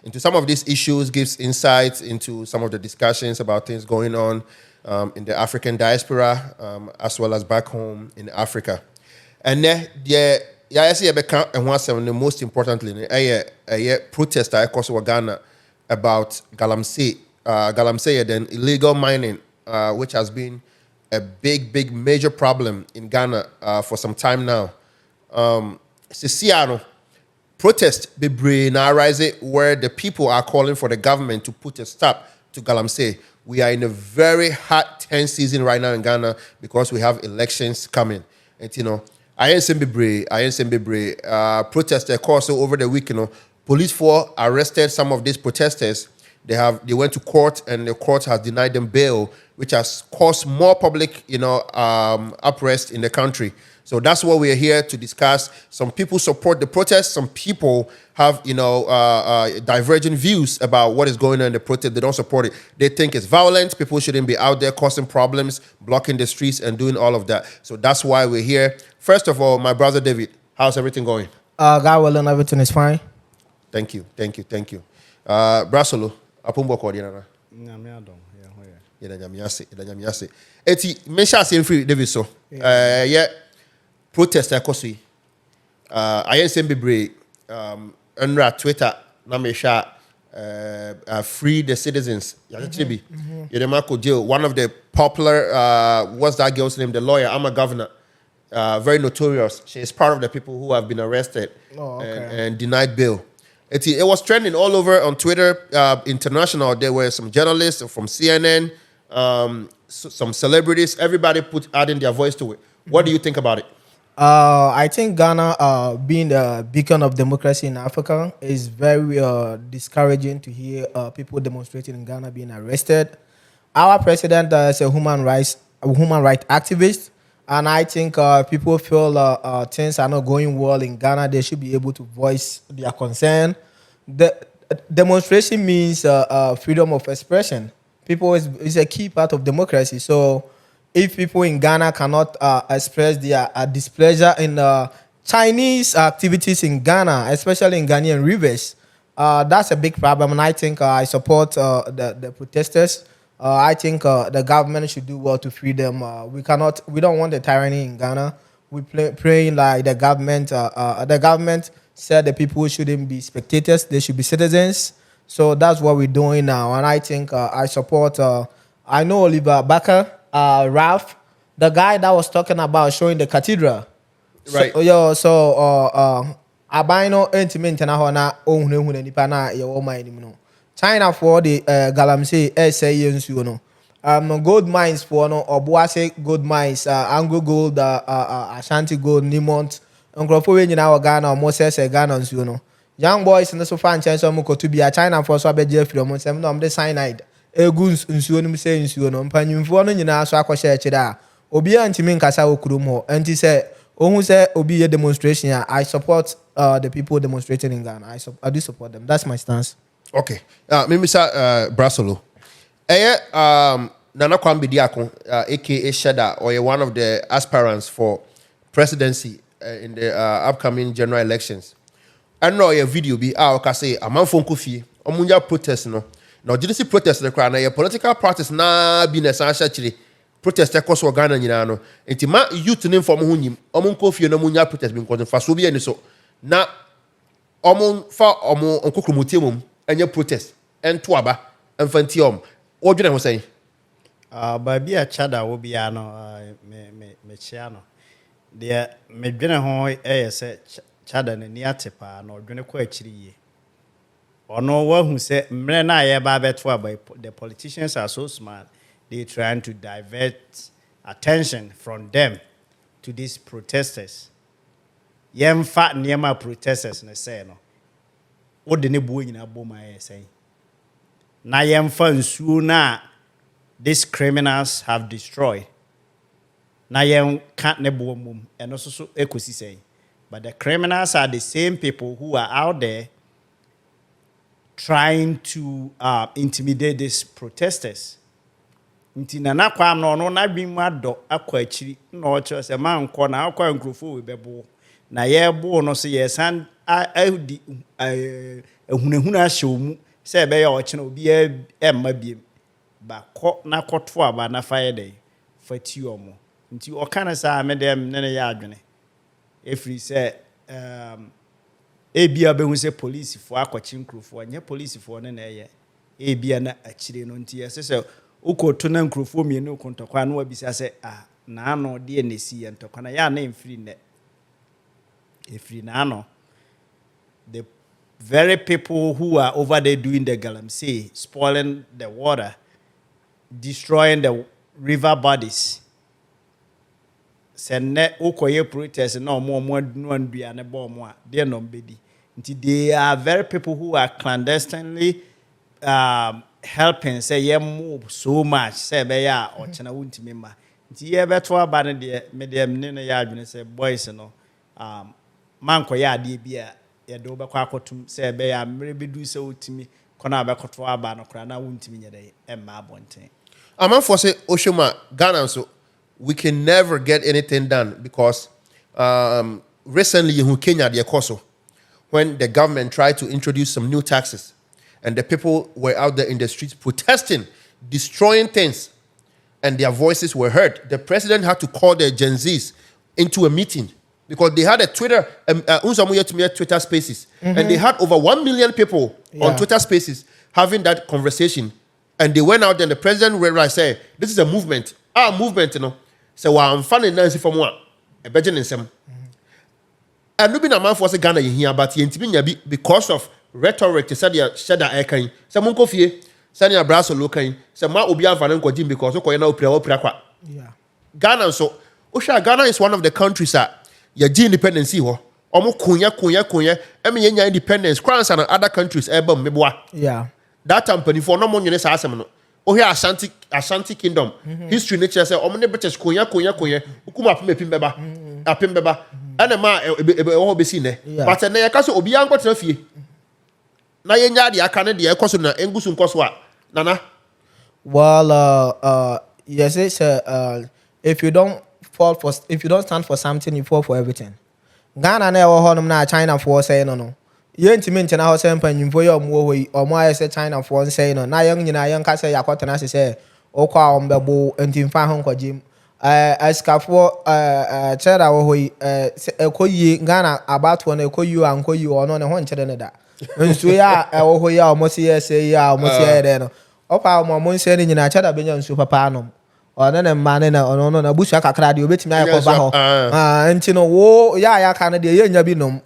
into some of these issues, gives insights into some of the discussions about things going on in the African diaspora, as well as back home in Africa. And then, yeah, I see the most importantly, a protest I caused Ghana about Galamsey. Galamsey, then illegal mining, which has been a big, major problem in Ghana for some time now. Sisiano protest be now rising where the people are calling for the government to put a stop to Galamsey. We are in a very hot, tense season right now in Ghana because we have elections coming. And I ain't seen be protesters course over the week. Police force arrested some of these protesters. They went to court and the court has denied them bail, which has caused more public unrest in the country. So that's what we are here to discuss. Some people support the protest. Some people have, divergent views about what is going on in the protest. They don't support it. They think it's violent. People shouldn't be out there causing problems, blocking the streets and doing all of that. So that's why we're here. First of all, my brother David, how's everything going? God willing, everything is fine. Thank you. Brasolo, apumbo ko diana. Nyamiase. Eti mesha say free David so. Yeah. Protest ekosi. I send bebre unra Twitter na me sha free the citizens. Yedemako jail. One of the popular what's that girl's name? The lawyer, I'm a governor. Very notorious. She is part of the people who have been arrested and denied bail. It was trending all over on Twitter, international. There were some journalists from CNN, some celebrities. Everybody adding their voice to it. What do you think about it? I think Ghana, being the beacon of democracy in Africa, is very discouraging to hear people demonstrating in Ghana being arrested. Our president is a human rights activist, and I think people feel things are not going well in Ghana. They should be able to voice their concern. The demonstration means freedom of expression. People is a key part of democracy. So if people in Ghana cannot express their displeasure in Chinese activities in Ghana, especially in Ghanaian rivers, that's a big problem. And I think I support the protesters. I think the government should do well to free them. We don't want a tyranny in Ghana. We praying like the government. The government said the people shouldn't be spectators; they should be citizens. So that's what we're doing now. And I think I support. I know Oliver Baker. Ralph, the guy that was talking about showing the cathedral. Right. Abino intimate na hona ohunu nipa na ye wo man nim no. China for the Galamsey SA nsuo no. Gold mines for no Obuase gold mines, Anglo gold, Ashanti gold, Nimont. Nkrofo we nyina wo Ghana o Moses Ghana nsuo no. Young boys in the so fan chance mo kotu bia China for so abeje afiri mo nsem no the cyanide. Egun nsuo no say nsuo no mpanyimfo no nyina so akohye akire a obi antimi nkasa okurum ho enti say ohun say obi ye demonstration. I support the people demonstrating in Ghana. I do support them. That's my stance. Okay. Mr. Brasolo. Nana Kwambi Diakon, aka Shada, or one of the aspirants for presidency in the upcoming general elections. I know your video be say a man from Kofi, Omunya protest no. Now, did you see protest the crowd? Your political protest na been essentially protest across Ghana, and it's youth name from Hunim, Kofi no Munya protest being called for Sobi and so. Now, Omon Uncle and your protest and Twaba and Fantium. What do you say? Baby, a chada will be ano, me chiano. Dear, me dinner hoy, say chada and niatepa, no dinner quite or no one who said, Mrena, by the politicians are so smart, they're trying to divert attention from them to these protesters. Yem fat near my protesters, and say no. What the nebu in a boom, I say. Na yem fun sooner these criminals have destroyed. Na yem can't nebu mum, and also so equisi say. But the criminals are the same people who are out there trying to intimidate these protesters. Nti na kwa no na bi mado akwa achiri na o chere se man ko na akwa nkrofo we bebo na ye bo no se ye san di ehunahuna ahye mu say be ya oche na obi emma biem ba kɔ na kɔto aba na fa ye dey fati omo nti o kana sa me dem ne ya adwene efiri say ebia be hu say police fo akɔchi nkrofo anya police fo ne na ye ebia na akire no nti yese say ukoto na nkrofo mienu ukontokwa na wabisa say na ano de enesi ye ntokwa na ya na emfiri ne efiri na ano the very people who are over there doing the Galamsey, spoiling the water, destroying the river bodies. Send Okoye protests no more no and bomb. They no bedi. They are very people who are clandestinely helping. Say ye move so much. Say be ya or chana wunti member. Ye better about the medium nina yard say boys no man ko ya de bia. Ya do be kwa akotum say be ya mrebi du se otimi kona be koto aba no kra na wontimi nyede emma abonten amanfo say Oshoma Ghana so we can never get anything done because recently in Kenya the course when the government tried to introduce some new taxes and the people were out there in the streets protesting, destroying things, and their voices were heard. The president had to call the Gen Zs into a meeting because they had a Twitter Spaces, and they had over 1 million people on Twitter Spaces having that conversation. And they went out there and the president realized, say, this is a movement. Our movement, you know. So I'm finding Nancy from one. A budget in some. And no be a man for Ghana in here, but because of rhetoric to say shada airkind. Some uncle fee, sending a brass or looking, some ma ubia vananko jim because opera. Yeah. Ghana so Osha Ghana is one of the countries that your independence ho. Omo kunya. I mean your independence. France and other countries ebom meboa. Yeah. That time for no money nessa asem no. Oh here Ashanti Kingdom. History nature say omo ne British kunya. Ukuma apim beba. And a man all be seen there. But na ya kaso obi an kwatena fie. Na yenya de aka ne de ekoso na engusu nkoso a. Nana. Well, yes, it's if you don't stand for something, you fall for everything. Ghana na ewo honum na China for say no. Yentimi ntina ho say mpanyimfo ye omo hoyi omo aye say China for say no. Na yang nyina yang ka say yakwatena say okwa ombebo ntimfa ho nkogim. Askafo chera wo hoyi ekoyi Ghana about one ekoyi ankoyi ono ne ho nkyere ne da. Nso ya ewo hoyi a omo say say ya omo say de no. Opa omo nse ni nyina chera benya nso papa anom. Ona ne mane na ono na busu akakra de obetimi ayekoba ho. Enti no wo ya ka ne de ye nya bi nom.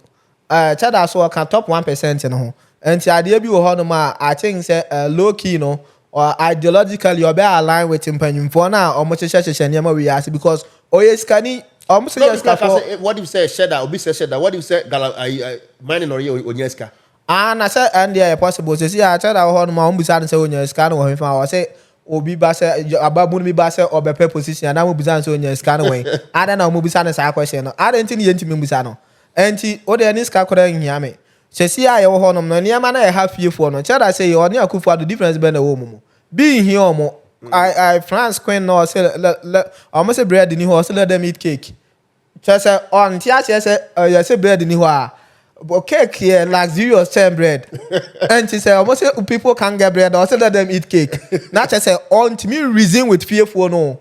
Chada so can top 1% no ho. Enti ade bi wo ho no ma I think say low key no or ideologically you be aligned with mpanyimfo na omo chechechech niam we ask because oyeskani omo say yeska for what if say sheda obi say sheda what if say mining or onyeska na say and there possible say ya chada wo ho no ma omo bisa say onyeska no wo hemfa wo say obi ba say ababu mi ba say obepe position na mo bisa say onyeska no we ada na omo bisa na say question no ada ntini yentimi bisa no enti o de ni ska kora nhia me chesi aye wo honom no niam na e ha fiefo no chada say oni akufo the difference be na wo mu be here omo I France queen no say almost say bread ni ho say let them eat cake chese on tia say you say bread ni ho but cake here luxurious term bread and she say almost say people can get bread or say let them eat cake na chese on to me reason with fiefo no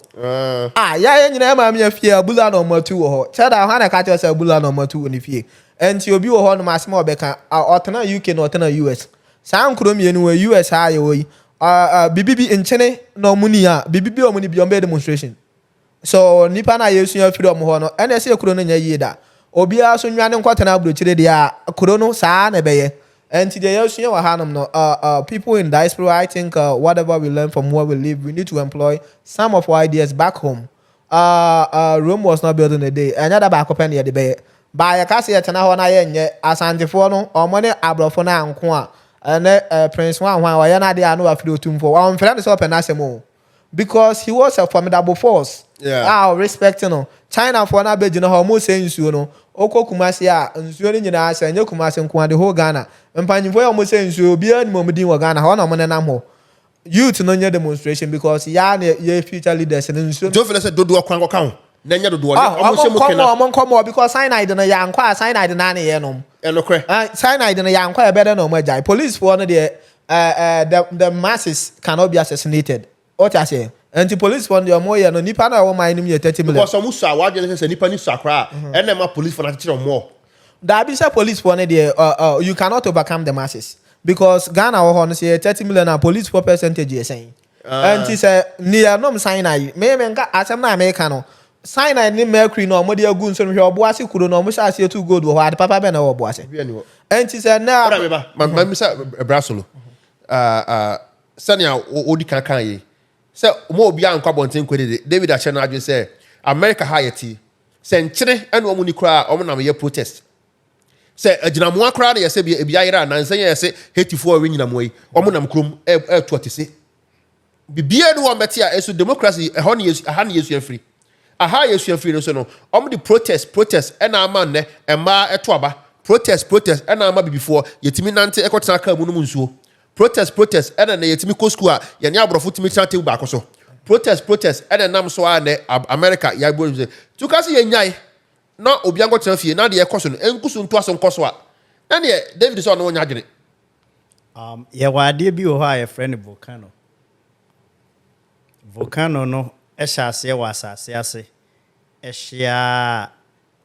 ya nyina ma me fie bula no matu ho chada ha na ka che say bula no matu ni fie and you obi wo ho no masema obeka otena UK no otena US san krom ye no US ha ye wo bibibi enchene no muni a bibibi omuni bi ombe demonstration so nipa na yesu ya freedom ho no ene se kuro no nya yi da obi a so nwane nkwatana abrochire dia kuro no saa na beye and today yesu ya wa hanum no people in diaspora I think whatever we learn from where we live we need to employ some of our ideas back home. Rome was not built in a day another back up in the bay ba ya ka se ya tena ho na ye nye asantefo no omone abrofo na anko a and Prince Wan ya na de anu afiri otumfo wa mfra de so open asemo because he was a formidable force. Respect no China for na beji no ho mo say nsuo no okokumase a nsuo ni nyina asa nye kumase nko ade ho Ghana mpanyimfo ya mo say nsuo obi ani mo mdin wo Ghana ho na mo nenam ho youth no nye demonstration because ya na ye future leaders in nsuo don't feel say dodo akwan ko kan na nya dodo o mo se mo kena because cyanide no ya nkwa cyanide na ne ye no And okay. Cyanide in a young quite better no more. Police for one of the masses cannot be assassinated. What I say? And the police for the more no nipa na wo mind me 30 million. Because some say what you say nipa ni sakra and them police for that more. That be say police for the you cannot overcome the masses because Ghana or say 30 million and police for percentage is saying. And she said near no cyanide. Me menka asem na America no. Cyanide ni mercury no mo dey gun so no hwe oboase kuro no mo sha se too good wo hard papa be na wo oboase. And she said na my say brasolo. Sanya odi kan yi. Say mo obi an kwa bonten kwede David Ache na adwe say America hayeti. Say nkyere ene omo ni kura omo na me protest. Say aginamu akra na yese bi ayira na nsan yese hetifo we nyina mo yi. Omo nam krom to otese. Bibia no meti a eso democracy ehon yesu aha na yesu afiri. Aha yesu afiri no so no omo di protest ena ama ne ema eto aba protest ena ama before yetimi nante ekotena ka mu no nsuo. Protest ena na yetimi ko school a ye ne abrofo timi tena table back so. Protest ena nam so a ne America ya bo say tukasi ye nyai na obi ango tena fie na de ekoso no enkusu nto aso nkoso a na ne David so no nya adwene ye wade bi wo ha ye friend volcano no ehya ase wa asase ase ehya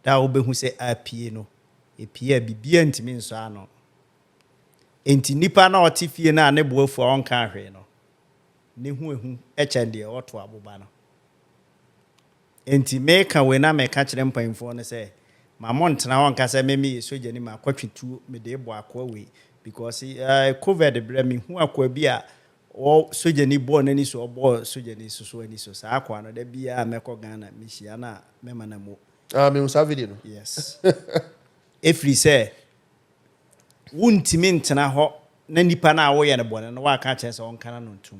da wo behu se apie no epie bibia ntimi nso ano enti nipa na otifie na ne boafu onka hwe no ne hu ehu echende oto aboba no enti meka we na meka kire mpanfo no se ma montena wonka se memi soja ni ma kwatwetu me de bo akwa we because covid bre me hu akwa bi a o soja ni bo na ni so obo soja ni so ani so sa akwa no da bia meko Ghana mihia na mema na mo me usa video no yes efri say wuntimi ntena ho na nipa na wo ye ne bone no wa ka che se on kana no ntum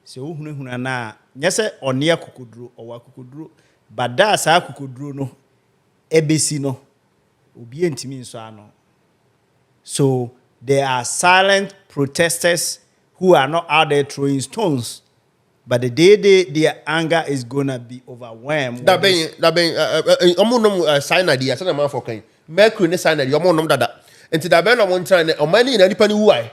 se wo hunahuna na nyese one akokoduro o akokoduro bada sa akokoduro no ebesi no obi entimi nso ano so there are silent protesters who are not out there throwing stones but the day their anger is gonna be overwhelmed that ben omo cyanide ya sana man for kan mercury ne cyanide omo nom dada enti da ben no mo ntran o mani na nipa ni wuai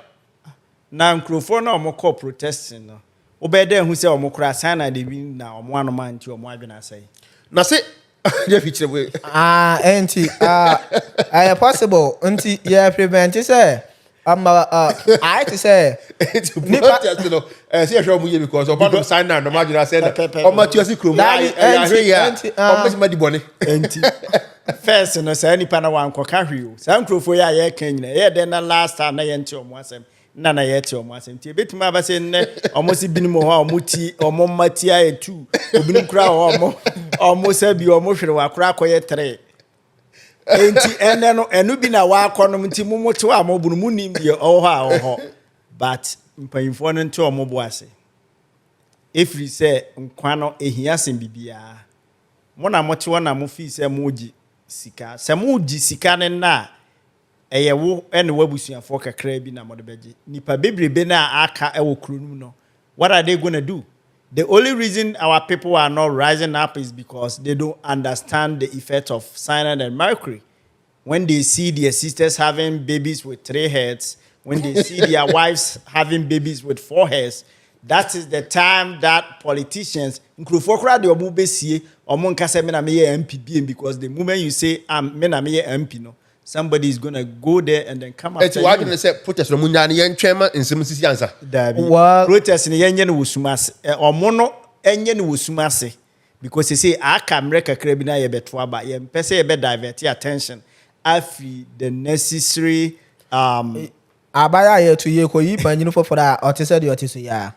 na nkrofo na omo call protesting no obede hu se omo kura cyanide bi na omo anoma nti omo adwena sai na se je feature we enti possible enti yeah prevent say I to say nipa just no say show mu ye because oba no sign na no ma juna say o ma tuasi krom enti ma di bone enti first no say nipa na wan koka hwe o say nkrofo ya ye kan nyina ye de na last time na ye nti omo asem na ye ti omo asem ti betima aba say ne omo si binimo ho omo ti omo mati aye 2 obinum kra omo say bi omo hwere wa kra akoye 3 enti ene no enu bi na wa akonom nti mumote wa mobunu munim de oho but mpanyimfo no nti omobo ase efri se nkwa no ehia sem bibia mo na mote wona mo fi se moji sika se moji sika ne na eye wo ene wabusuafo kakra bi na mo de beje nipa bebrebe na aka ewo kronum no what are they going to do? The only reason our people are not rising up is because they don't understand the effect of cyanide and mercury. When they see their sisters having babies with 3 heads, when they see their wives having babies with 4 heads, that is the time that politicians, because the moment you say MP, no, somebody is going to go there and then come after you. It's what say protest no munya ne ntwema nsem answer. Protest ne yenye no wosumase omono enye no wosumase because they say aka America kra bi na ye beto aba ye mpese ye be divert attention afi the necessary abaya ye to ye ko yi panjinu for that otise de otise ya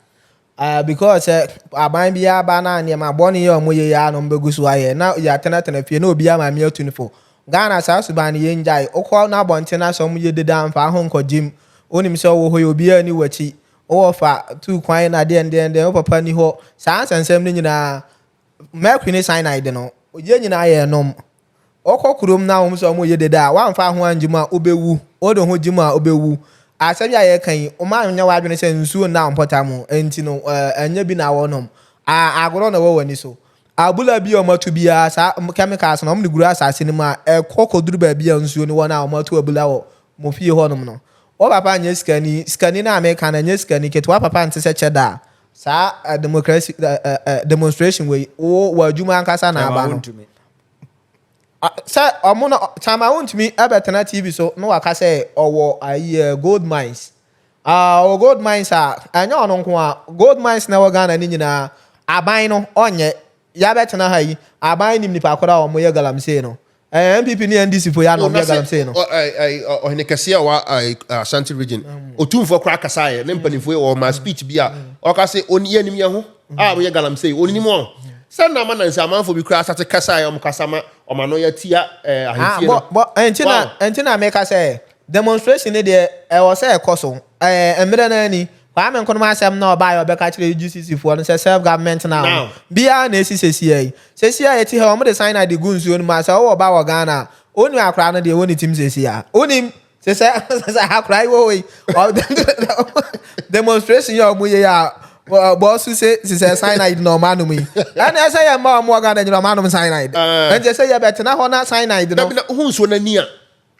because aban bia ba na ne ma boni ye omoye ya no mbegusu aye na ya tenatena fie na obi ama me 24 Ghana South Sudan ye njai okwa na bonte na so mu ye deda mfa ho nkojim onim se wo ho ye obi ani wachi o fa tu kwan na de o papa ni ho saa sansem ni nyina mercury ni cyanide no ye nyina ye nom okokrom na wo so mu ye deda wa mfa ho anjima obewu odo ho jima obewu asabi aye kan o ma nya wa adwene se nsuo na mpota mu enti no enya bi na wo nom agoro na wo wani so abula bi omo to bia sa chemicals na omo de guru asase ni ma e kokoduru ba bia nsuo ni wona omo to abula wo mo fie honom no o papa anya skani na America na anya skani ketwa papa nte se cheda sa democracy demonstration we o wadwuma ankasa na aba no sa omo no chama wontumi abetena TV so no waka say owo ayi gold mines o gold mines anya ono nko a gold mines na waga na ni nyina aban no onye ya betena ha yi aban nim nipa akora omo ye galamsey no MPP ni NDC for ya no me galamsey no o ne kase wa Ashanti region otumfo kra kasa ye ne mpanifo o ma speech bia o ka say oni anim ye ho mo ye galamsey oni mo sanna ma nansa amanfo bi kra sate kasa ye o kasa ma o ma no ya tia ahemfie no but entina make say demonstration ni de e wo say ekoso emre na ni kwa me nkono asem na oba ya obeka kire UGCC for no say self government now bia na esisesi ti ha omo de sign na de gunsu no ma say wo oba wo Ghana onu akra no de woni tim sesi ya onim say akra wo we demonstration ya omo ye ya boss say cyanide no manu mi and I say am more Ghana no manu cyanide and just say ya better ho na cyanide no hu nso na ni a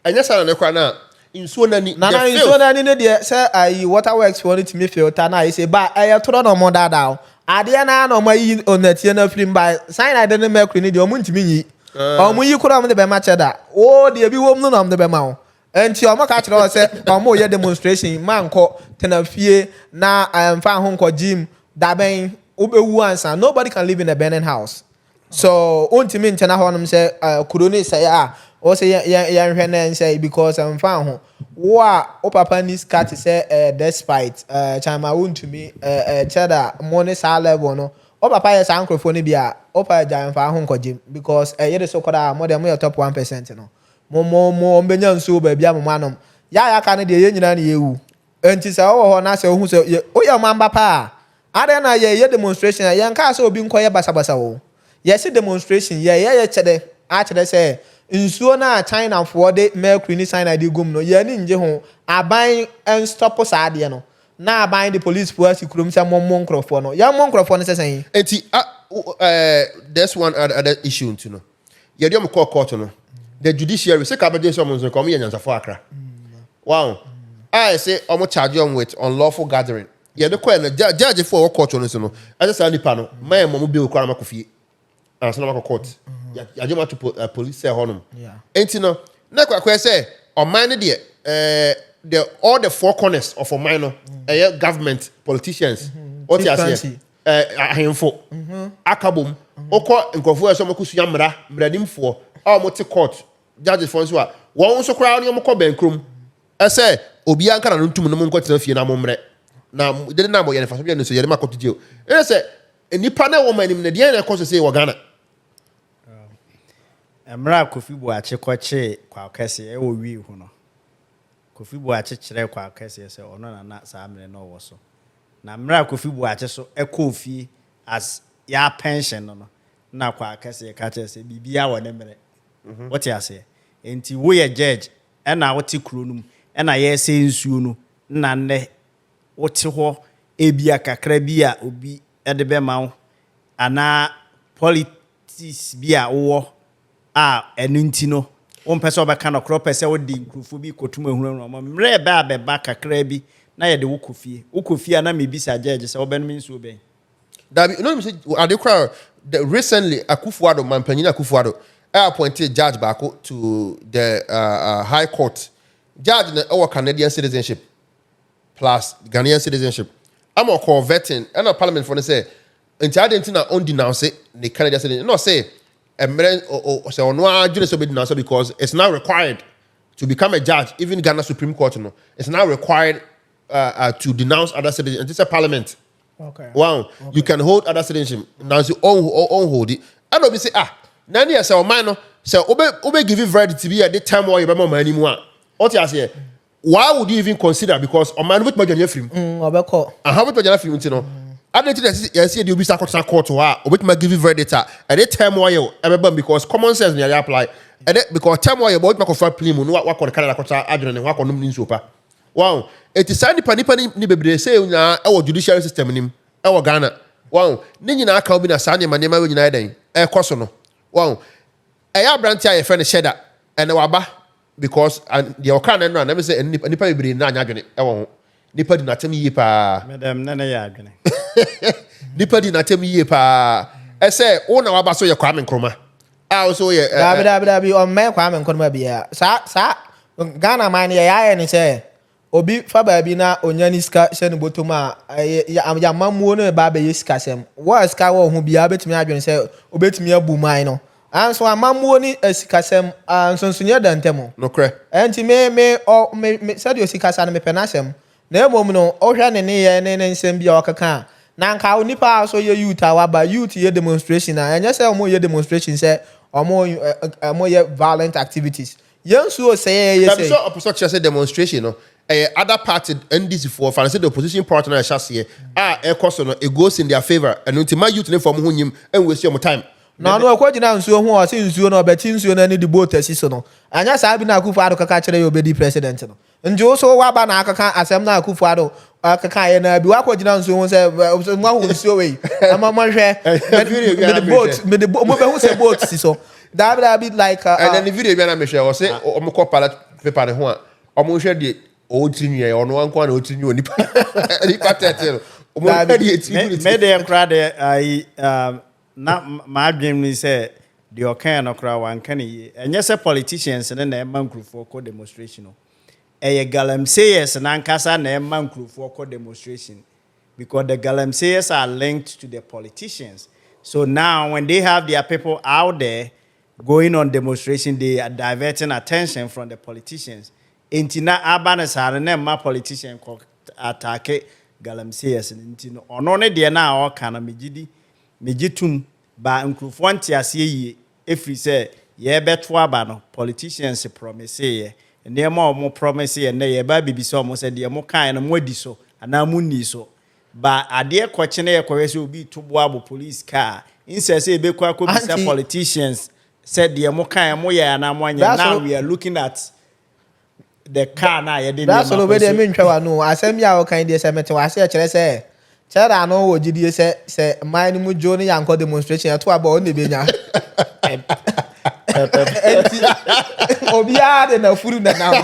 anya sara ne kwa na insuo nani na insuo nani ne de say ai water works for it me filter na I say ba e toro no mo dada ade na na mo yi onatie na film by cyanide ne mercury ne de omo ntimi yi omo yi kura mo de be ma cheda o de bi wom no de be ma o enti omo ka kire o say omo ye demonstration man ko tenafie na amfa ho nko gym da ben obewu ansa nobody can live in a burning house so ontimi ntena ho nom say kurone say o say yan hwe na say because amfa ho wo o papa ni scat say despite chama wontumi cheda money sa level no o papa yes ankrofo ni bia o pa ja amfa ho nko gym because ye de sokoda mo dem your top 1% no mo mbenya nso ba bia mo manom ya ka ne de ye nyina ne yewu enti say o ho na say o hu say o ya mamba pa ade na ye demonstration ya nka say obi nko ye basabasa wo yes demonstration ye chede a chede say nsuo na China for de mercury ni cyanide gum no ye ni nje ho aban en stop sa de no na aban the police force kurom say mommo nkrofo no ya monkrofo no sesen enti there's one other issue to no ye dem call court no the judiciary say ka be dey some nso come ye nyansa for akra wow I say omo charge on with unlawful gathering ye de call na judge for court no so no I just say nipa no my mom be okwa na makofie and so na court ya jema to police say honum enti no na kwa say o man de all the four corners of a minor government politicians what you say ahemfo akabom okọ nkofo eso makusu ya mradimfo a mo te court judges for so a won so kra ne mo kọ bankrom say obi anka na ntum no mo nkọ tena fie na mo mre na de na mo ye ne fa so ye no so ye ma court jail say nipa na wo manim ne de na ko so say wo Ghana Emra Kofi Buachi kwache kwa kese e wo wi hu no Kofi Buachi kire kwa kese se ono na saa mre no wo so na Emra Kofi Buachi so e kofi as ya pension no na kwa kese ka che se bibia wo ne mre what you say enti wo ye judge e na wo ti kuro num e na ye se nsuo no na ne wo ti ho e bia kakra bia obi e de be ma wo ana politics bia wo enunti no won pese obeka no crop pese wodi nkrufo bi kotum ehunu no mre ba beba kakra bi na ye de wokofie na mebisa judge se obenum nso ben that no me say adekra recently Akufo-Addo Mampanyin Akufo-Addo appointed judge back to the high court judge na our Canadian citizenship plus Ghanaian citizenship I'm a vetting and a parliament for say until na on denounce the Canadian citizenship no say so no because it's now required to become a judge. Even Ghana Supreme Court, it's now required to denounce other citizens. It's a parliament. Okay. Wow. Okay. You can hold other citizenship. Now you own hold it. And we say nani ya say man say obe give you verdict to be at the time where you be more anymore. What you say? Why would you even consider because a man with my journey film? Obeko. And how with my journey film you know? I don't think that see the obisa court to her or with give you verdict at the time where you because common sense may apply. And because time where you about my confirm plea no what Canada court adjourn and what no mean so pa. Wow. It is sign nipa ni bebre say na our judiciary system nim e Ghana. Wow. Ni nyina aka obi na sa nyama nyama we nyina den. ɛkɔ no wow ɛyɛ aberante a yɛfrɛ no hyɛda ɛnɛ waba because deɛ ɔka no no a na me sɛ nipa bebree na anya adwene ɛwɔ ho nipa di n'atam yie paa madam nana yɛ adwene nipa di n'atam yie paa ɛsɛ wo na waba so yɛ Kwame Nkrumah a wo so yɛ dabi ɔmmɛn Kwame Nkrumah bia saa Ghana man yɛ yɛayɛ ne sɛ obi fa baabi na onya ni sika hyɛ ne bɔtɔm a ya mamuo no ba bɛyɛ sikasɛm wɔ sika wɔ ho bia bɛtumi adwene sɛ obɛtumi abu man no anso amamuo ni sikasɛm nsonsonya da ntɛm no korɛ ɛnti me sɛdeɛ osikasa no mepɛ n'asɛm na mmom no ɔhwɛ ne yɛ ne nsɛm bi a ɔkeka na nka onipa so yɛ youth a waba youth yɛ demonstration a ɛnyɛ sɛ ɔmo yɛ demonstration sɛ ɔmo yɛ violent activities yɛn nso sɛ yɛ sɛ opposition kyerɛ sɛ demonstration no other party NDC for finance the opposition party na ɛhyɛ aseɛ a ɛkɔ so no it goes in their favor ɛno nti ma youth ne fɔm ho nyim ɛnwɛsi ɔmo time na no akɔ gyina nsuo ho ɔse nsuo no ɔbɛti nsuo no ani de boat asi so no anya saa bi na Akufo-Addo kaka kyerɛ yɛ obedi president no nti wo so waba na akaka asɛm na Akufo-Addo kaka yɛ na bi wakɔ gyina nsuo ho sɛ mo ahu nsuo wei ama mo hwɛ me the boat mo bɛhu sɛ boat si so dabi like and then the video bi na me hwɛ wɔ sɛ ɔmo kɔ ballot paper ne ho a ɔmo hwɛ de ɔtiri nua ɔno anko na ɔtiri nua nipa tɛtɛ no ɔmo hwɛ de etiri me de kra de ai na ma adwem ni sɛ de ɔkan no kra wanka ne yie ɛnyɛ sɛ politicians ne na ɛma nkurufo kɔ demonstration no ɛyɛ galamseyers na nkasa na ɛma nkurufo kɔ demonstration because the galamseyers are linked to the politicians so now when they have their people out there going on demonstration they are diverting attention from the politicians enti na abana sare na ɛma politician kɔ attack galamseyers enti no ɔno ne de na ɔka na megitum ba nkurufo nte ase yie efiri sɛ ye beto aba no politicians promise ye nneɛma ɔmo promise ye na ye ba bibi sɛ ɔmo sɛ de ɔmo kan no mo adi so ana mo ni so ba adeɛ kɔkye na ye kɔhwɛ sɛ obi to boa bo police car insɛ sɛ ebekɔ akɔbisa politicians said the ɔmo kan mo ye ana mo anya now we are looking at the car na ye de that's all obedi me ntwa wa no asɛm ya o kan de sɛ mete wa se kyerɛ sɛ kyerɛ ano wɔ gidie sɛ man mu jo ne yankɔ demonstration to aba on ne benya obi a de na furu na nam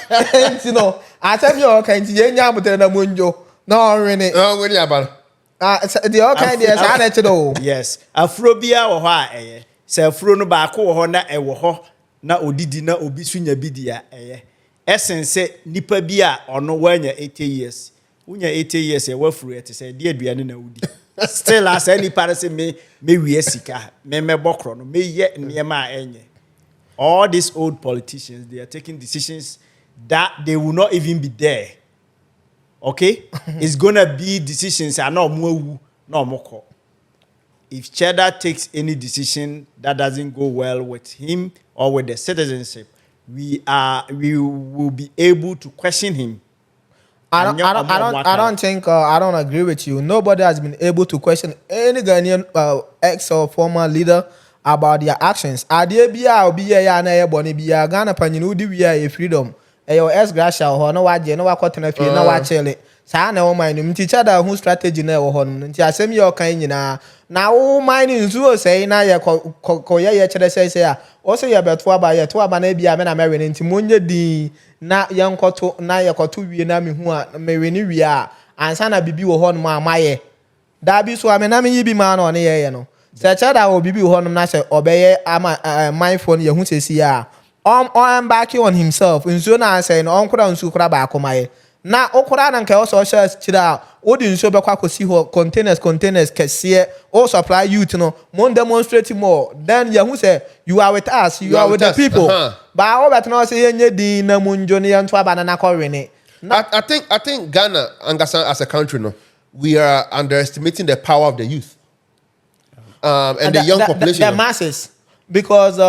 enti no asɛm ya o kan ti ye nya amutere na monjo na ɔrene ɔwɔni aba the all kind de sa na kyerɛ yes afro bia wɔ hɔ a ɛyɛ sɛ afro no ba ko wɔ hɔ na ɛwɔ hɔ na odidi na obi sunya bidia ɛyɛ essence nipa bi a ɔno wanya 80 years unya 80 years e wafuru ete say de aduane na wudi still as any parase me wie sika me bokro no me ye niema enye all these old politicians they are taking decisions that they will not even be there okay it's gonna be decisions are not mo no moko if Cheddar takes any decision that doesn't go well with him or with the citizenship we will be able to question him. I don't think I don't agree with you. Nobody has been able to question any Ghanaian ex or former leader about their actions. Adie bia obi ya na ye boni bia Ghana panyinu di wi a freedom. Eyo ex gracia ho no waje no wakotena fie na wa chele. Saa na wo man nim ti Cheddar hu strategy na wo ho no. Nti asem ye okan nyina. Na wo man nzuo sei na ye ko ye kyerɛ sei a. O se ye beto aba na bia me na mewe nti monye di na yankoto na yakoto wie na mehu a mewe ni wie a ansa na bibi wo ho no ma maye da bi so ame na me yibi ma na one ye no se Cheddar wo bibi wo ho no na se obeye ama mindful ye hu sesi a on back on himself nso na say no on kura nsu kura ba akomaye na okura na nke o so share chira o di nso be kwa kosi ho containers kese o supply youth no mon demonstrate more then ye hu say you are with us you are with the people ba o beto say yenye di na munjo ne yanto aba na kɔwene. I think Ghana as a country no we are underestimating the power of the youth and the young population the masses because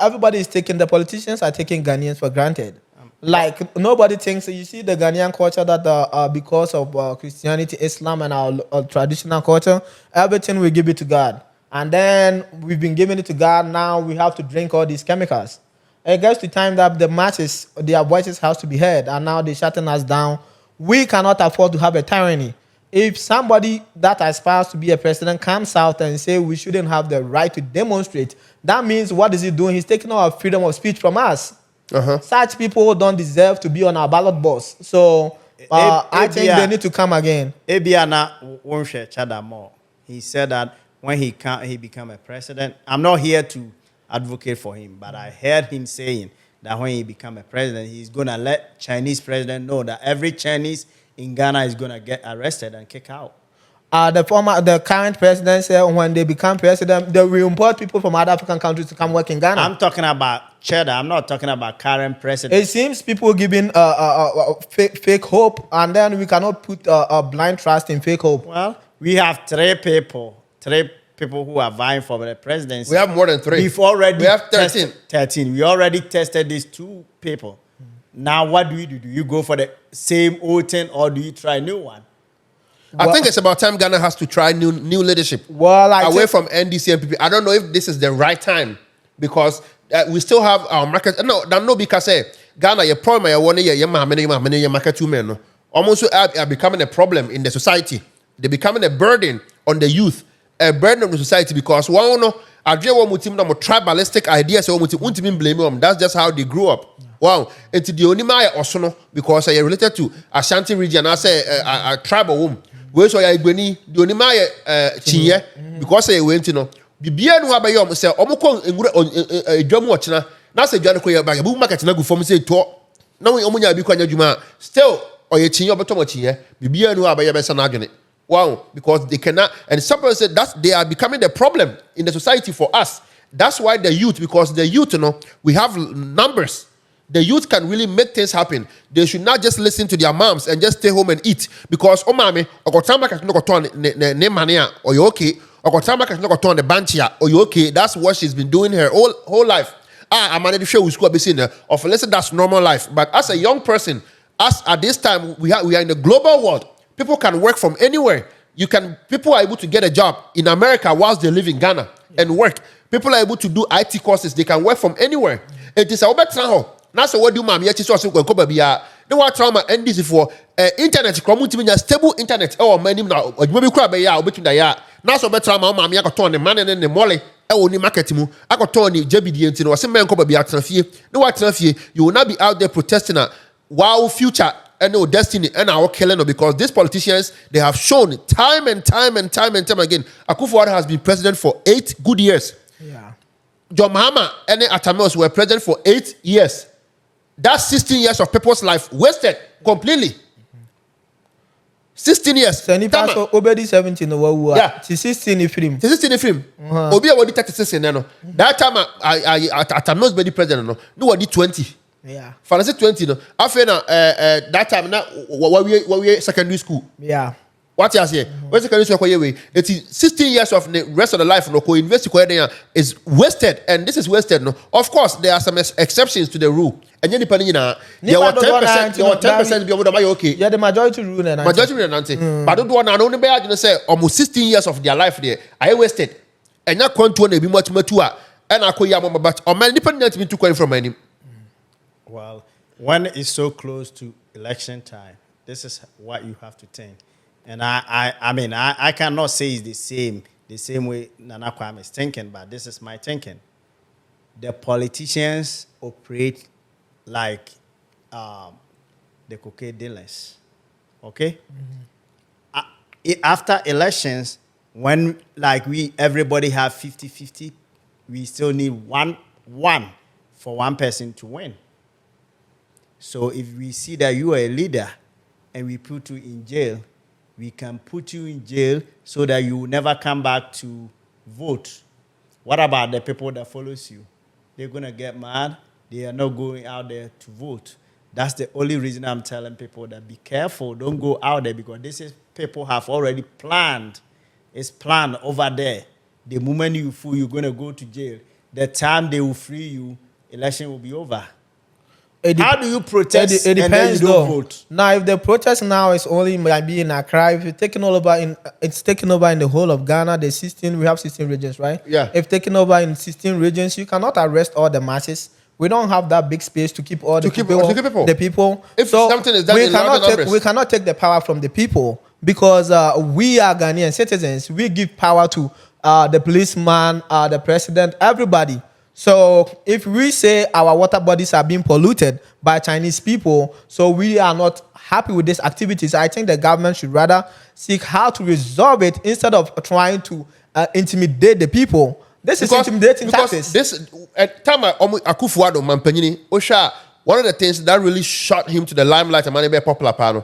everybody is taking the politicians are taking Ghanaians for granted. Like nobody thinks you see the Ghanaian culture that because of Christianity, Islam, and our traditional culture, everything we give it to God, and then we've been giving it to God. Now we have to drink all these chemicals. It gets to time that the masses, their voices have to be heard, and now they're shutting us down. We cannot afford to have a tyranny. if somebody that aspires to be a president comes out and say we shouldn't have the right to demonstrate, that means what is he doing? He's taking our freedom of speech from us. Such people don't deserve to be on our ballot box. So I think they need to come again. Ebiana won't share Chada more. He said that when he become a president, I'm not here to advocate for him, but I heard him saying that when he become a president, he's gonna let Chinese president know that every Chinese in Ghana is gonna get arrested and kicked out. The current president said when they become president, they will import people from other African countries to come work in Ghana. I'm talking about Cheddar. I'm not talking about current president. It seems people giving fake hope, and then we cannot put a blind trust in fake hope. Well, we have three people who are vying for the presidency. We have more than 3. We have 13. 13. We already tested these 2 people. Now, what do you do? Do you go for the same old thing, or do you try a new one? I think it's about time Ghana has to try new leadership. Well, away from NDC and PP. I don't know if this is the right time, because we still have our market. No, because Ghana, your problem, your market too many. Almost are becoming a problem in the society. They're becoming a burden on the youth, a burden on the society, because one no, I dream one mutim no tribalistic ideas. So mutim blame them. That's just how they grew up. Wow, into the only Maya Osono, because I related to Ashanti region. I say a tribal woman. We so ya igbeni the only Maya chinye, because I went to know. Bibia no abayom say omukon ngure edwamu ochina. Na say dwane ko ya ba bu market na gu form say to. Na we omunya bi kwanya dwuma. Still oye chinye obetom chinye. Bibia no abaye be sana adwene. Wow, because they cannot, and some people say that they are becoming the problem in the society for us. That's why the youth, because the youth, we have numbers. The youth can really make things happen. They should not just listen to their moms and just stay home and eat. Because, oh, mommy, I got time back at ne mania, or you okay? I got time back at the banchia, or you okay? That's what she's been doing her whole life. I'm on the show with school, of listen, that's normal life. But as a young person, as at this time, we are in the global world. People can work from anywhere. People are able to get a job in America whilst they live in Ghana and work. People are able to do IT courses. They can work from anywhere. It is a better. Now, so what do you yet so go baby? The what trauma and this for internet community stable internet. Oh, many now. Maybe crab ya between the ya. Now so better mama me got on the man and the molly. Ni market mu. I got Tony JBD and was a man come baby at no what you will not be out there protesting wow future and no destiny and our killing, because these politicians, they have shown time and time again. Akufo-Addo has been president for 8 good years. Yeah. John Mahama and Atamos were president for 8 years. That's 16 years of people's life wasted completely. 16 years. Sani paso obedi 17 no yeah. 16 in film. 16 in film. Obi awodi 36 no. That time Atamos be the president no wadi 20. Yeah. Fancy 20 no. After that time na we secondary school. Yeah. What you say? When secondary school we it is 16 years of the rest of the life no ko university ko there is wasted, and this is wasted no. Of course there are some exceptions to the rule. And you depending na there were 10%, there were 10% be obodo okay. Yeah, the majority rule na. Majority rule na but don't want na only be you say almost 16 years of their life there. I wasted. And na control na be much mature. And akoya mama but o man dependent me to coin from any. Well, when it's so close to election time, this is what you have to think. And I mean, I cannot say it's the same way Nana Kwame is thinking, but this is my thinking. The politicians operate like the cocaine dealers, okay? After elections, when like everybody have 50-50, we still need one for one person to win. So if we see that you are a leader and we put you in jail, we can put you in jail so that you will never come back to vote. What about the people that follows you? They're going to get mad. They are not going out there to vote. That's the only reason I'm telling people that be careful. Don't go out there, because this is people have already planned. It's planned over there. The moment you fool, you're going to go to jail. The time they will free you, election will be over. How do you protest? It depends, and then you don't vote? Now, if the protest now is only maybe in Accra, if it's taken over it's taken over in the whole of Ghana. We have 16 regions, right? Yeah. If taken over in 16 regions, you cannot arrest all the masses. We don't have that big space to keep all the people. The people. The people. If something is done in larger numbers, we cannot take the power from the people, because we are Ghanaian citizens. We give power to the policeman, the president, everybody. So if we say our water bodies are being polluted by Chinese people, so we are not happy with these activities, I think the government should rather seek how to resolve it instead of trying to intimidate the people. This is intimidating tactics. This time Akufo-Addo Mampanyini Osha, one of the things that really shot him to the limelight and be popular pano,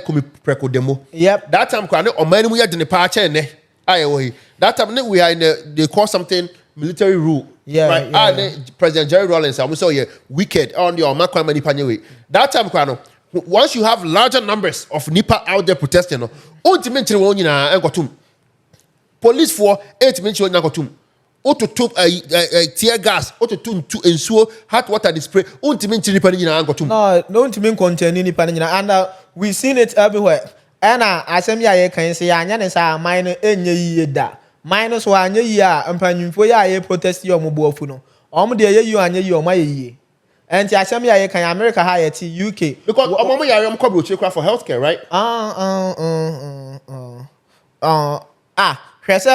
kumi preko demo. Yep. That time we had the departure that time we are in they call something military rule. Yeah, right. yeah. President Jerry Rawlings, I'm so wicked on the Makwa Mani Panyewe. That time once you have larger numbers of Nipa out there protesting, ultimately police for 8 minutes to tear gas, to ensure hot water display. No, and we've seen it everywhere. And as I can say, I am minor any da. Minus 1 year, and Panufo ya protest your mobile phone. You and you my ye. And I can America hire UK. Because I'm coming for healthcare, right?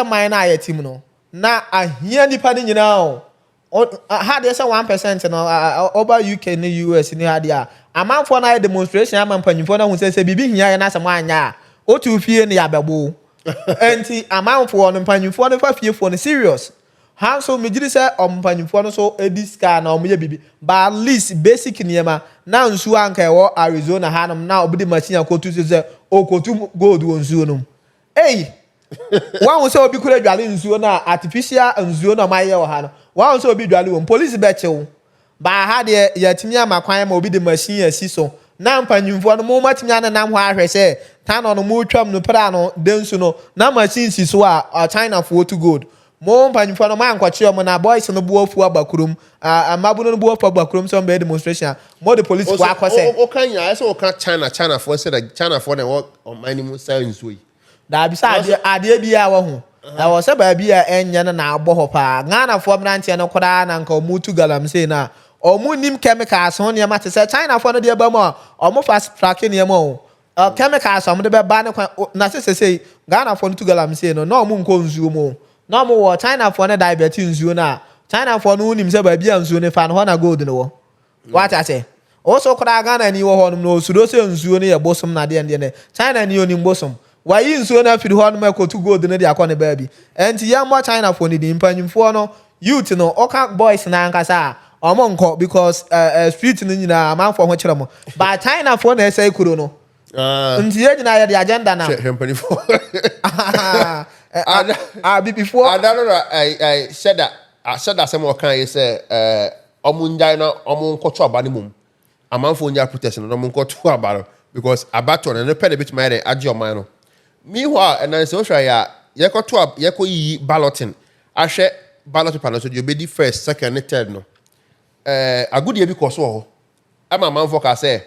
Mine I team no. Na I hear the padding you know. Had there 1% over UK in the US in the idea. A man for night demonstration, I'm a panifona who says, Bibi here and as a man ya. O to fear in the ababu. And a man for one panifona for fear for the serious. How so me did say panifona so a discan or me baby. But at least basic in Yama. Now in Suanka or Arizona Hanum now be the machine go to say, oh, go to go to Zunum. Hey! One was so be could have in Zuna artificial and Zuna my Yohana. One so be dwelling police betcha. But I had Yatimia Macquam will be the machine as so. Now, Panum for the moment, Yana Nam I say, Tan on the moon tram no prano, then so no machines is wa or China for to good. More Panum for the man, what you are boys on the board for Bakurum, a Mabun board for Bakurum, some bed demonstration. More the police work was saying, okay, I saw China for said China for the work on my name science way. That besides, I did be our home. I was a baby and Yana now Bohopa, Nana for Nantiano Koran and Mutu Galamsey now. Or Munim chemicals on your matter say China for the Obama or more fast tracking your mo. Chemicals on the banner Narcissus say Ghana for two Galamsey no moon consumo. No more China for the diabetes Zuna. China for noon himself by Bian Zuni fan Hona Gold no. What I say? Also could I Ghana and you on no Sudose and Zuni a bosom na the China and you in bosom. Why in Zuna if you want Michael to go the Nadia Corner baby? And Yama China for the impanium for no you to know Oka boys and Ankasa. Because street in a man for which but China for the say Kurono. The agenda now. Before I said that some more kind say Omundina Omon Koto Banimum. A man for your protection, no Omon Koto about because a baton and a penny bit my at your mano. Meanwhile, and I say, Yako to up Yako balloting. I share ballot panel so you be the first, second, and third no. A good year because I'm a man for say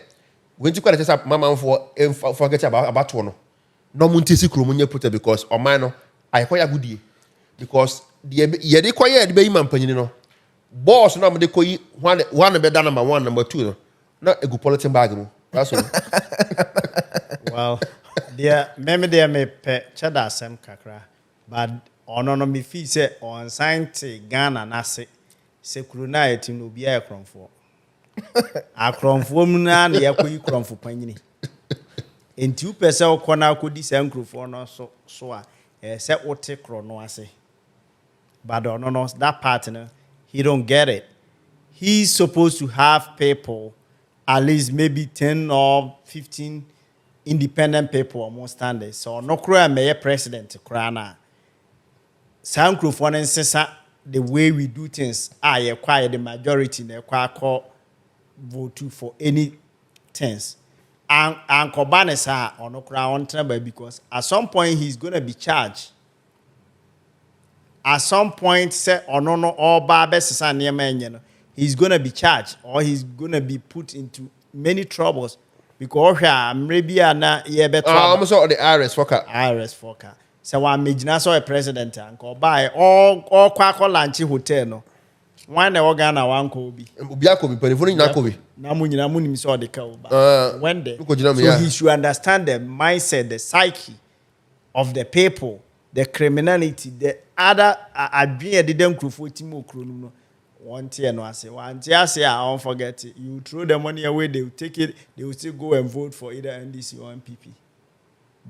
when you quite up my man for forget about one. No Muntisi Krumunya put because or mine I quite a good year because the ye quiet the man penino. Boss number de koi one better number 1, number 2. Not a good politician bag. That's all. Well, dear, maybe there may pet cheddar some kakra, but on me fee say on science Ghana nasi. Sekuruna etim no bia ekronfo akromfo mu na na yakoyi kromfo panyini enti upese okona akodi sankrofo no so a se wote krono ase but no that partner he don't get it. He's supposed to have people at least maybe 10 or 15 independent people among standards so no kra me president kra na sankrofo no nsesa the way we do things, I acquire the majority in the vote for any things. And Kobanes are on crown because at some point he's gonna be charged. At some point, say or no all barbers and he's gonna be charged or he's gonna be put into many troubles because maybe na better. Almost all the IRS Fokker. So one major so a president and go buy all quack lunch hotel no. One the organ one Kobe. Ubiakobi, Penifuni Nakobi. Namun saw the cow. When they so he should understand the mindset, the psyche of the people, the criminality, the other adwene didn't crofotimo krono. One tier no say one tier say I won't forget it. You throw the money away, they will take it, they will still go and vote for either NDC or MPP.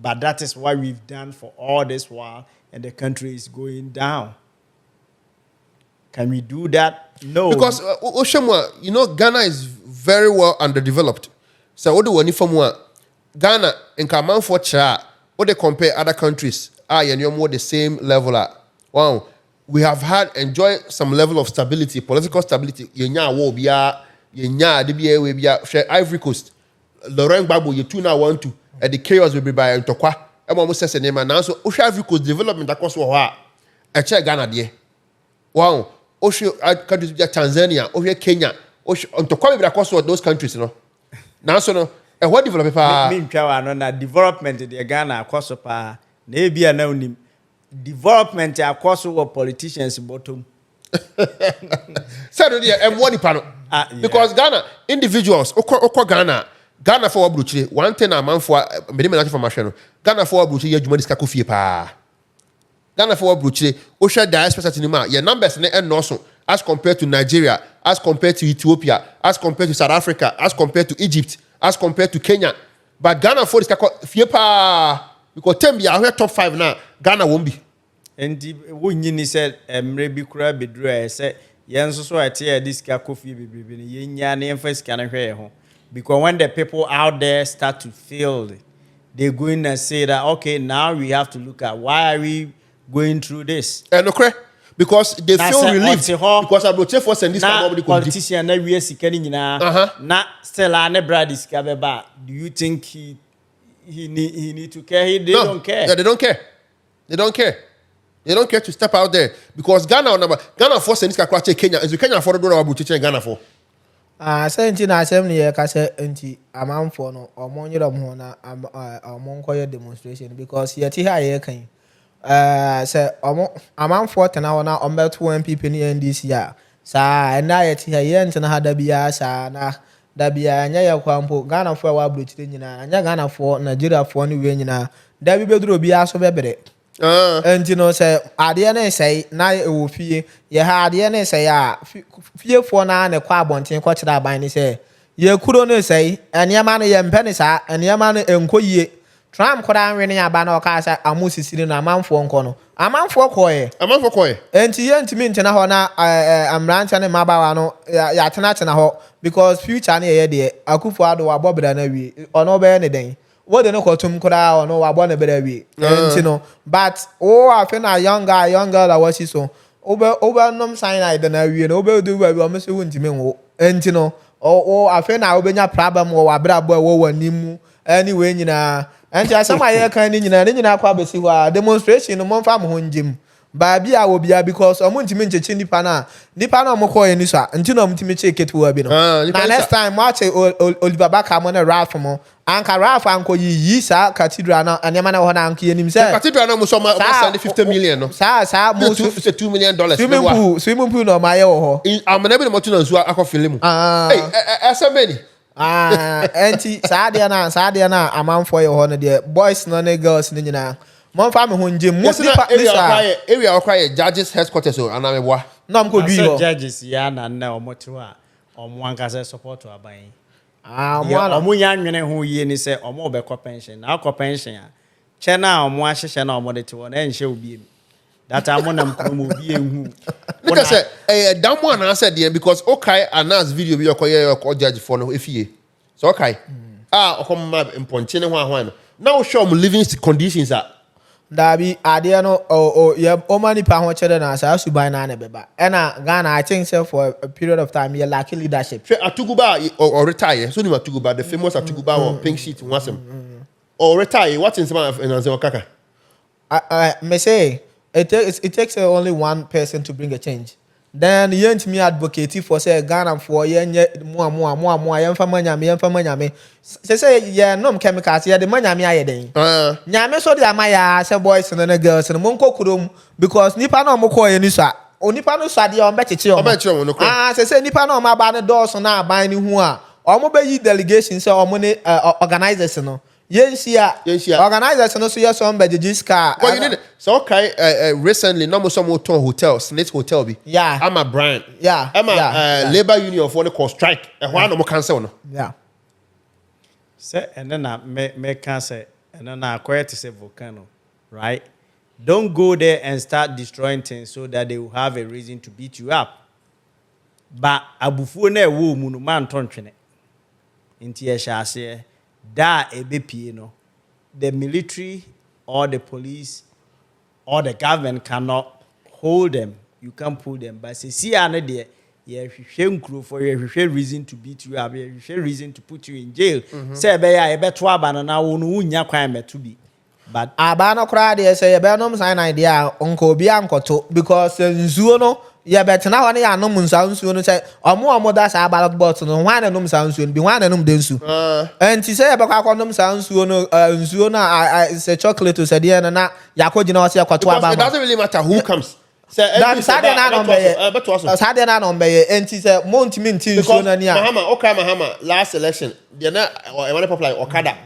But that is what we've done for all this while, and the country is going down. Can we do that? No. Because you know, Ghana is very well underdeveloped. So what do we need from Ghana in command for cha? What they compare other countries? You're more the same level. Wow, we have enjoy some level of stability, political stability. Ivory Coast. Laurent Gbagbo, you two now want to. The chaos will be by Ntokwa. I'm almost saying name now. So Ivory Coast development across a check Ghana there. Wow. Countries Tanzania, Kenya, Ntokwa be across those countries, you know. Now so no. And what development? Development in Ghana across maybe now development across our politicians bottom. So and what panel? Because Ghana individuals, Ghana for Abruchi, one thing a man for minimum for machine. Ghana for Abruchi, you money skakufi pa. Ghana for Abruchi, Osha diaspora cinema, your numbers and also as compared to Nigeria, as compared to Ethiopia, as compared to South Africa, as compared to Egypt, as compared to Kenya. But Ghana for this pa because 10 be our top 5 now. Ghana won't be. And when you said, maybe could be dry, say, Yanso so I tell this Kakofi be yen first can home. Because when the people out there start to feel it, they're going to say that, okay, now we have to look at why are we going through this. And okay, because they feel relieved. Because I brought for send this politician that we are seeking not still on the brad is Kabeba. Do you think he need to care? They don't care. Yeah, they don't care. They don't care. They don't care to step out there because Ghana for send this Kenya. Kenya is Kenya for the dollar about Ghana for. 17 assembly ka say enti amanfo no omonye dom ho na omonkoye demonstration because yeti ha ye kan say amanfo tena wona ombeto MPP ni NDC a sa na yeti ha ye ntena ha da bia sa na da bia nya ye kwampo Ghana fo wa abrochire nyina anya Ghana fo Nigeria fo ni we nyina da bi beduro bia so bebere and you know say ade na say na e wo fie ye ha ade na say a fie fo na na kwa abonten kwa kira ban ni say ye kuro no say enema no ye mpe ni sa enema no enkoyie Trump koda anwe ya ba na o ka say amusisiri na amanfo nko no amanfo koye enti ye ntimi ntena ho na amranta ne mabawa no ya tena ho because future na ye de akufo ado wa bobra na wi ono be ne den what they no kotum koda or no wa born a better way you know but I feel a young girl that was so over nom sign I don't know you know over do we almost wouldn't mean and you know I feel now obenya problem or abra boy wo nimu anyway you know and just some I kind in kwa besi wa demonstration no monfa mo honjim ba bia wo bia because omuntimi ncheche nipa na moko ye ni so ntino omutimi cheke to abi no na next time watch Oliver Baka mo na Ralph mo anka Ralph anko yi sa cathedral na anema na ho na anka yenim say cathedral na mo so ma 50 million no sa mo $2 million swimming pool no ma ye wo ho amana bi no motu na nsu akofile mu asameni enti sa dia na amanfo ye ho no de boys no ne girls ni nyina mon family honjem mo area okwaye judges headquarters o anamebwa no am ko dui ho judges ya na omoto a omo anka support aban mo ya nwene ho yie ni se omo be ko pension na ko pension a che na omo ahyehye na omo de te wona enhye obi that amona mkromo obi ehu because that one answer there because okay announce video bi okoye your judge for no efie so okay okomma imponche ne ho ahwan now show them living conditions are Dabi ade no ye o mani pa ho chere na sa suban na na beba ena Ghana I think say for a period of time you lack leadership Atuguba or retire so ni Atuguba the famous Atuguba on pink sheet wasem or retire what in some kaka I may say it takes only one person to bring a change then you ain't me advocate for say Ghana for ye mo yemfa manyame say ye nom chemicals ye de manyame aye den nyame so de amaya say boys and girls and mon kokurom because nipa na mo ko ye ni so onipa no so de o becheche o say nipa na o ma ba ne doors na aban ni hu a o mo be yi delegation say o mo ne organizers no Yensia. Organizers no so yes on be Jiska. Well, you need so okay. Recently, no more some hotel, Snitch Hotel be. Yeah. I'm a brand. Yeah. I'm a labor union for the call strike. And why no more cancel no? Yeah. Say and then I may cancel and then I acquire to say volcano, right? Don't go there and start destroying things so that they will have a reason to beat you up. But abufuo na ewo mu no man tontwene. Nti e hyase da ebepie no. The military or the police or the government cannot hold them. You can't pull them. But see ane there, you hwehwe for you reason to beat you up, you reason to put you in jail. Say be ya e beto aba na wo no unya kwan meto bi. But aba no kra de say ye be no sign idea onko obi ankoto because nzuo no ye betena ho ne ya no nsa nsuo no say omo da sa ballot box no hwan na no nsa nsuo bi hwan na no de nsu enti say ye be kwa no nsa nsuo no nsuo na say chocolate say de na yakogina o say kwato aba It doesn't really matter who comes. Saturday na no be enti say montimi nti nsuo na ni a Mahama last election they na one popular Okada.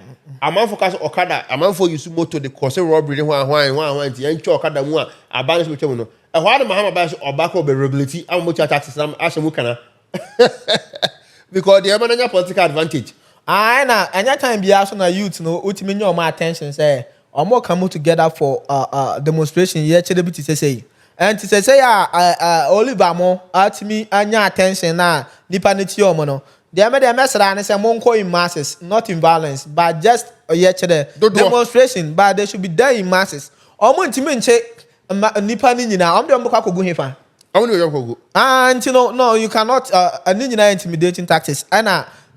A man focus Okada, a man for use motor the cause robbery one the encho Okada mu a abans which no. E why the Mahama bash or back of reliability how much taxes am ashamu kana. Because they have an political advantage. Na anya time bia so na youth no ultimate your more attention say omo come together for demonstration here chelebiti say and to say Oliver mo atimi anya attention na nipa neti omo no they made a message and say monko in masses not in violence but just demonstration but they should be there in masses omo ntimi nche nipa ni nyina omo dem kwa kogu hefa and no you cannot ni nyina intimidating tactics and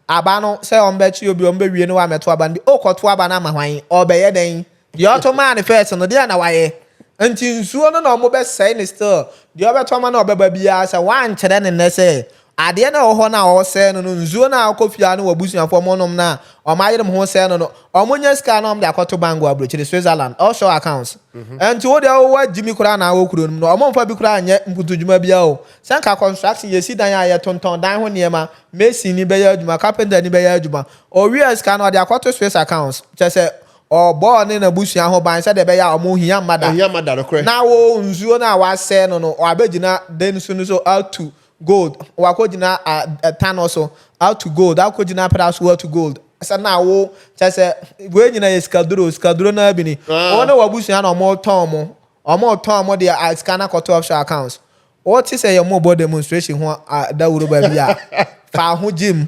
abano say ombechi obi ombewie no wa meto aba bi okoto aba na mahwan obeye den the auto manifest no dia na waye nti nsuo no na omo be say ni still the obeto ama na obeba bia say wan kire ne ne say ade na ho na o say no nsuo na akofia no wabusuafo mo nom na omayere mo ho say no omonya ska no de akoto bango abrochire Switzerland offshore accounts nti wo de wo jimi kura na wo kuro no omo mfa bi kura anye mputujuma bia o sanka construction yesi dan ya tonton dan ho niema mason ni be ya adwuma carpenter ni be ya adwuma o wi ska no de akoto Swiss accounts chese or born in a bush and home by said the bear or mohia mother now nzuo na wa say no o abegina then soon so out to gold or akogina a tan also out to gold akogina pass well to gold asa na wo just we nyina skaduro na bi ni o na wa bush and o ton mo dey scanner cut offshore accounts what is say your mobile demonstration ho da wuro ba bia fa ho gym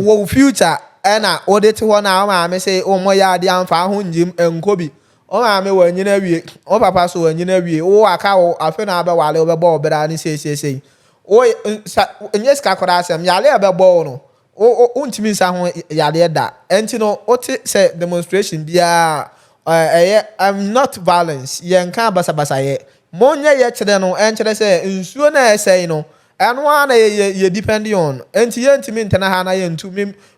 wo future ena odete ho na ma me say o mo ya de amfa ho njim enkobi o ma me wa nyina wie o papa so wa nyina wie wo aka wo afi na ba wale obe bo obera ni sei o nyes ka koda asem yale ebe bo no o ntimi nsa ho yale da enti no o ti say demonstration bia I'm not violence yen kan basa ye monye ye kire no en kire say nsuo na esei no eno ana ye depend on enti ye ntimi ntena ha na ye ntu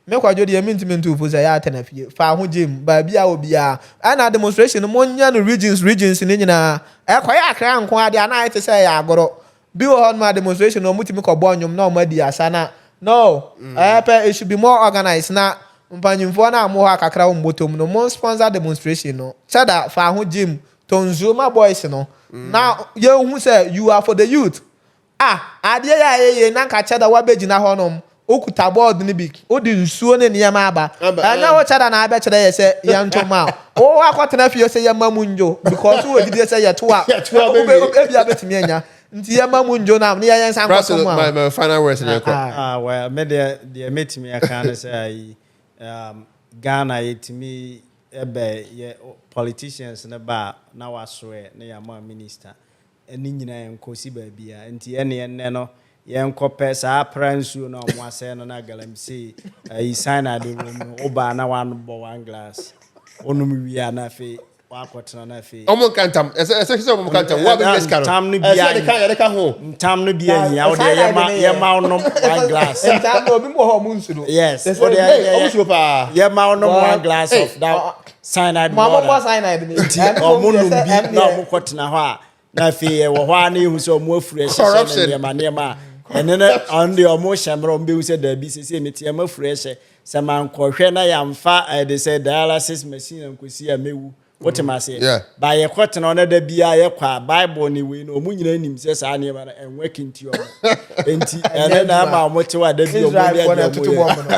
me kwajo de ntimi ntu fu say ya tenafie fa ho gym ba bia obia ana demonstration monye no regions ni nyina e kwa ya akra nko ade ana ite say ya agoro bi wo on ma demonstration no mutimi ko bonyum na o ma di asana no it should be more organized na mpanyimfo na mo ha kakra mbotom no mo sponsor demonstration no sada fa ho gym tonzuma boys no na ye hu say you are for the youth ade ya ye na nka chada wa begina ho nom okuta board ni bi odi nsuo ne niam aba anya wo chada na abe chede ye say ye ntoma o akotena fie say ye mamunjo because wo didi say ye to a ebi abetimi anya nti ye mamunjo na ne ye nsan kwatoma my final words in your well me the metimi aka say Ghana yetimi ebe ye politicians na ba na wasore na ya ma minister eni nyina enkosi ba bia nti ene no yenkope sa pransu na omo ase no na Galamsey sign ade room oba na one bo one glass onum wi na fe wakotena na fe omo kantam ese omo kantam wa be meska no tam no bia de ka ho tam no bia nya o de ye ma onom one glass tam no bi mo ho mu nsu do yes o de omo so pa ye ma onom one glass of that cyanide water mama cyanide ni omo no bi na omo kotena ho a na fe wo ho a na ehu so omo afure hye na ma And then on the almost shamro be said the BCC metiama fresh some man na yamfa they say dialysis machine and kusi amewu what am I say by a cotton on the bia kwa bible ni we no mu nyina nim se sa na and working to enti and na ma motewa da bi o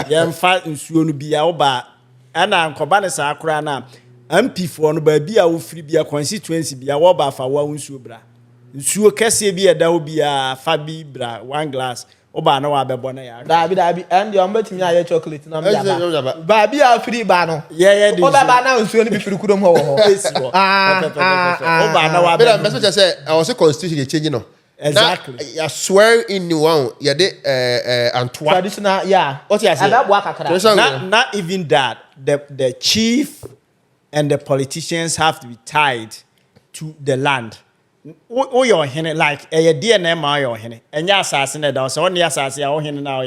yamfa nsuo no bia wo ba ana nkoba ne sa akora na MP for no ba bia wo free bia constituency bia wo ba fa wa nsuo bra nsuo kese bi eda wo bia fa bi bra one glass oba na wa bebo na ya dabi and you betimi aye chocolate na me ba bia free ba no yeah oba ba na nsuo ni bi free kudom ho ho oba na wa bebo message say I was constitution change no exactly I swear in one yeah the Antoine traditional yeah what you say not even that the chief and the politicians have to be tied to the land. Oh, your hen like a dear name, your hen, and your assassin that was only assassin, our hen now.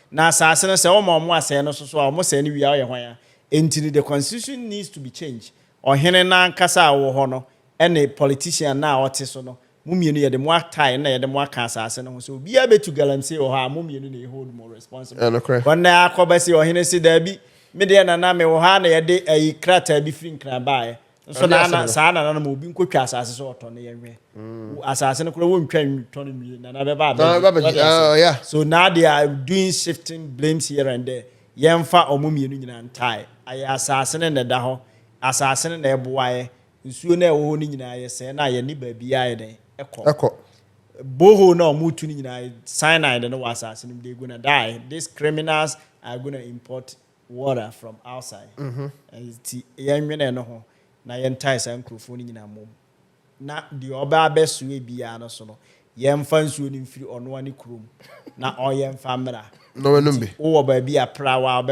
Now, assassin, say, oh, Mamma, say, no, so almost anywhere. Into the constitution needs to be changed. Or hen and Casa or Hono, and a politician now, what is no. Mummy, the more time, and the more assassin, so be able to Galamsey or her mummy hold more responsible. When they are Cobasi or Hennessy, there be. Mediana na me wo ha na ye de ayi krata bi firi nkran bae so na sa na mo bi nkotwa asase so oto na ye hwe asase no kro wo ntwa to no mi na be ba yeah so now they are doing shifting blames here and there yemfa omomienu nyina ntai ayi asase ne da ho asase ne na eboae nsuo na ewo ni nyina ye se na ye ni ba bia ye den ekọ boho na omutu ni nyina cyanide no asase no dey go na die. These criminals are going to import water from outside. And no na yentai sa nkrofo ni nyina mom na the oba besuwe bia no so no yemfa nsuo ni mfiri ono ani krom na oyemfa mra no numbi wo ba bia pra wa